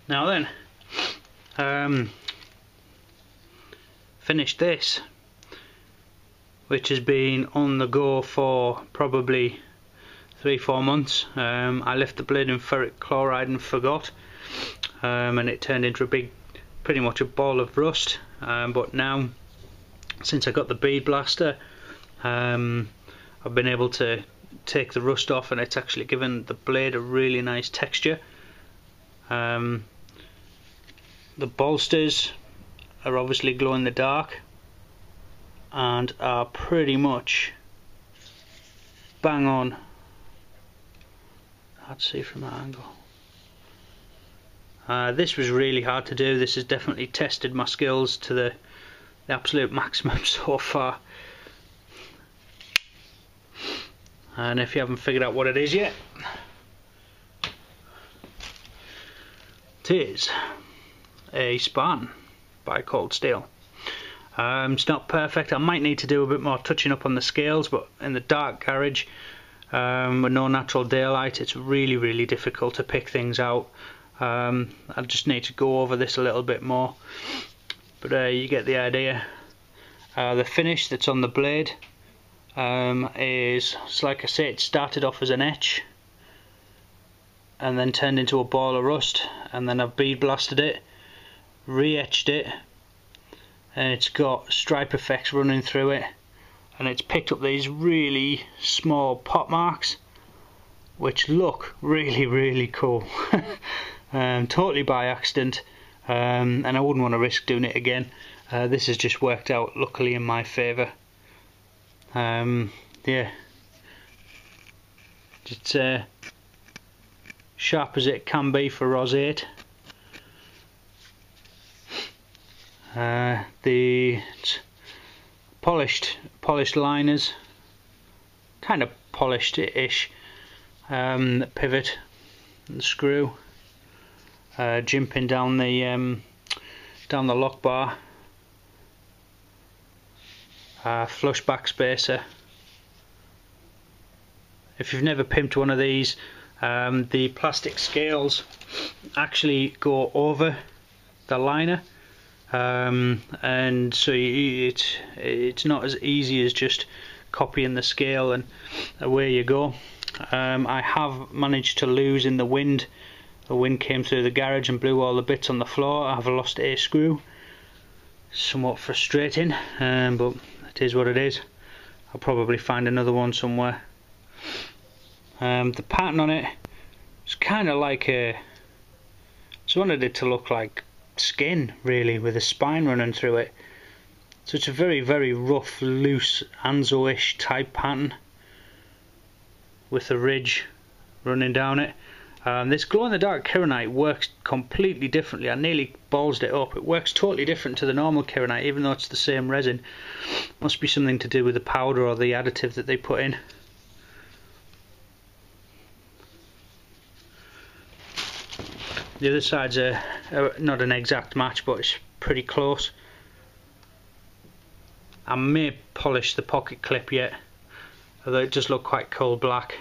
Now then, finished this, which has been on the go for probably 3-4 months. I left the blade in ferric chloride and forgot, and it turned into pretty much a ball of rust. But now, since I got the bead blaster, I've been able to take the rust off, and it's actually given the blade a really nice texture. The bolsters are obviously glow in the dark and are pretty much bang on. Hard to see from that angle. This was really hard to do. This has definitely tested my skills to the absolute maximum so far. And if you haven't figured out what it is yet, it is a Spartan by Cold Steel. It's not perfect. I might need to do a bit more touching up on the scales, but in the dark garage with no natural daylight, it's really difficult to pick things out. I just need to go over this a little bit more, but you get the idea. The finish that's on the blade is, like I say, it started off as an etch and then turned into a ball of rust, and then I've bead blasted it, re-etched it, and it's got stripe effects running through it, and it's picked up these really small pot marks which look really cool. Totally by accident, and I wouldn't want to risk doing it again. This has just worked out luckily in my favour. Yeah, it's sharp as it can be for Ros 8. The polished liners, kind of polished-ish. The pivot and the screw, jimping down the lock bar, flush back spacer. If you've never pimped one of these, the plastic scales actually go over the liner, and so it's not as easy as just copying the scale and away you go. I have managed to lose in the wind. The wind came through the garage and blew all the bits on the floor. I've lost a screw. Somewhat frustrating, but it is what it is. I'll probably find another one somewhere. The pattern on it is kind of like I just wanted it to look like skin, really, with a spine running through it. So it's a very rough, loose, Anzo-ish type pattern with a ridge running down it. This glow-in-the-dark Kirinite works completely differently. I nearly ballsed it up. It works totally different to the normal Kirinite, even though it's the same resin. Must be something to do with the powder or the additive that they put in. The other side's not an exact match, but it's pretty close. I may polish the pocket clip yet, although it does look quite coal black.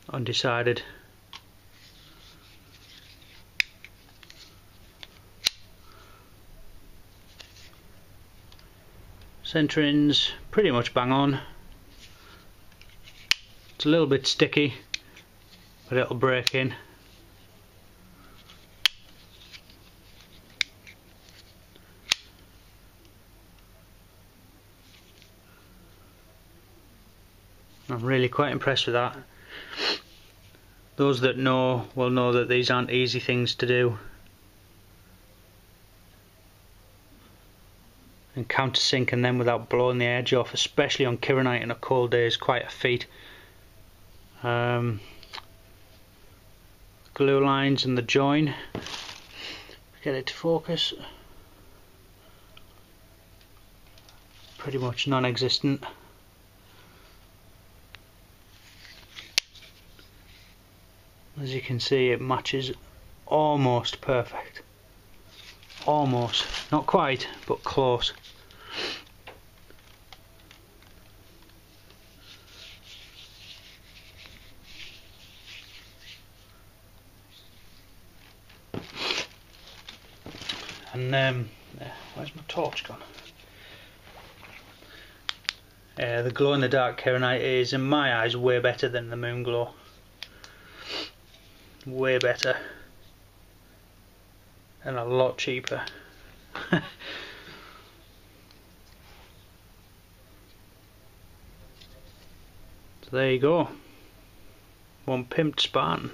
Undecided. Centering's pretty much bang on. It's a little bit sticky, but it'll break in. I'm really quite impressed with that. Those that know will know that these aren't easy things to do. And countersinking them without blowing the edge off, especially on Kirinite in a cold day, is quite a feat. Glue lines and the join. Get it to focus. Pretty much non-existent. As you can see, it matches almost perfect. Almost. Not quite, but close. And where's my torch gone? The glow in the dark Kirinite is, in my eyes, way better than the moon glow. Way better. And a lot cheaper. So there you go. One pimped Spartan.